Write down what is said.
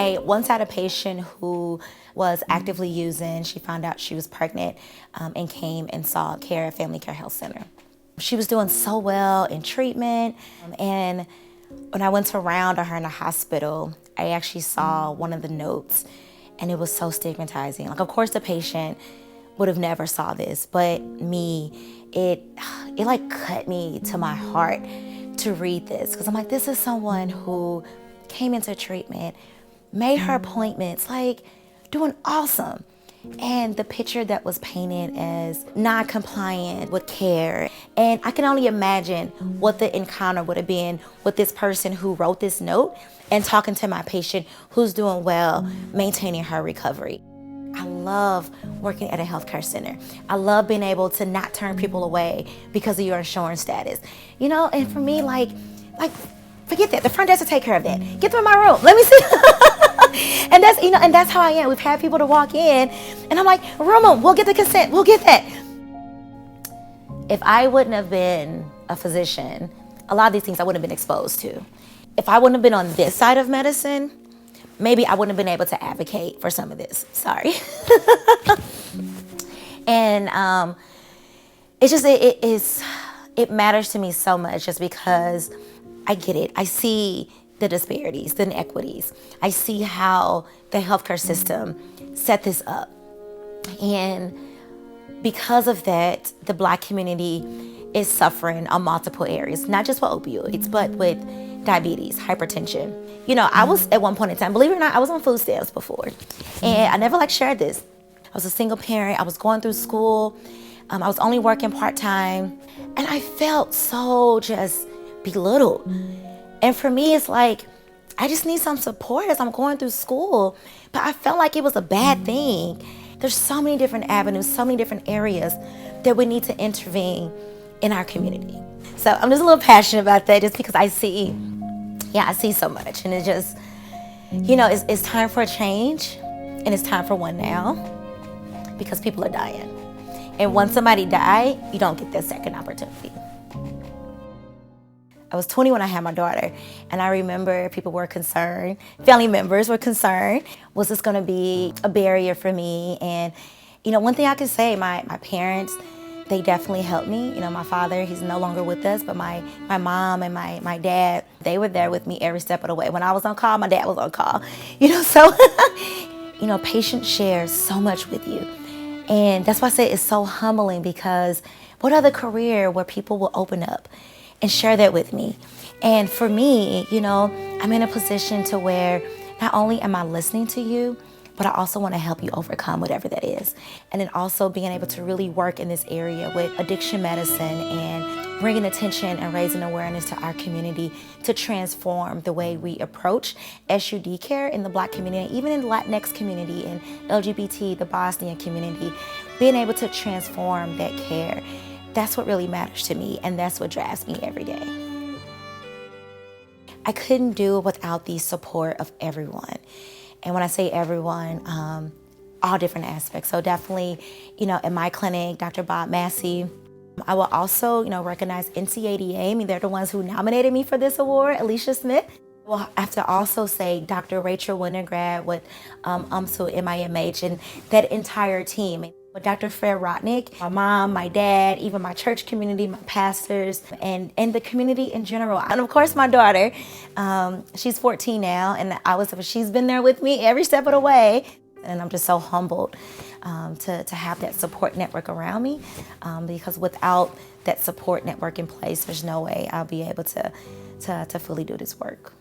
I once had a patient who was actively using. She found out she was pregnant and came and sought care at Family Care Health Center. She was doing so well in treatment, and when I went to round on her in the hospital, I actually saw one of the notes, and it was so stigmatizing. Like, of course, the patient would have never saw this, but me, it like cut me to my heart to read this, because I'm like, this is someone who came into treatment, made her appointments, like doing awesome. And the picture that was painted as non-compliant with care. And I can only imagine what the encounter would have been with this person who wrote this note and talking to my patient who's doing well, maintaining her recovery. I love working at a healthcare center. I love being able to not turn people away because of your insurance status. You know, and for me, like forget that. The front desk will take care of that. Get them in my room. Let me see. And that's, and that's how I am. We've had people to walk in, and I'm like, room, we'll get the consent. We'll get that. If I wouldn't have been a physician, a lot of these things I wouldn't have been exposed to. If I wouldn't have been on this side of medicine, maybe I wouldn't have been able to advocate for some of this. Sorry. And it matters to me so much, just because I get it. I see the disparities, the inequities. I see how the healthcare system set this up. And because of that, the Black community is suffering on multiple areas, not just with opioids, but with diabetes, hypertension. You know, I was at one point in time, believe it or not, I was on food stamps before. And I never shared this. I was a single parent. I was going through school. I was only working part-time. And I felt so just belittled. And for me, it's like, I just need some support as I'm going through school. But I felt like it was a bad thing. There's so many different avenues, so many different areas that we need to intervene in our community. So I'm just a little passionate about that, just because I see so much. And it just, it's time for a change, and it's time for one now, because people are dying. And once somebody dies, you don't get that second opportunity. I was 20 when I had my daughter, and I remember people were concerned, family members were concerned, was this gonna be a barrier for me? And one thing I can say, my parents, they definitely helped me. My father, he's no longer with us, but my mom and my dad, they were there with me every step of the way. When I was on call, my dad was on call. So, patients share so much with you. And that's why I say it's so humbling, because what other career where people will open up and share that with me? And for me, I'm in a position to where not only am I listening to you, but I also want to help you overcome whatever that is. And then also being able to really work in this area with addiction medicine and bringing attention and raising awareness to our community to transform the way we approach SUD care in the Black community, even in the Latinx community and LGBT, the Bosnian community, being able to transform that care. That's what really matters to me, and that's what drives me every day. I couldn't do it without the support of everyone. And when I say everyone, all different aspects. So definitely, in my clinic, Dr. Bob Massey. I will also, recognize NCADA. They're the ones who nominated me for this award, Alicia Smith. Well, I have to also say Dr. Rachel Winograd with UMSU MIMH and that entire team. With Dr. Fred Rotnick, my mom, my dad, even my church community, my pastors, and the community in general. And of course, my daughter, she's 14 now, and she's been there with me every step of the way. And I'm just so humbled to have that support network around me, because without that support network in place, there's no way I'll be able to fully do this work.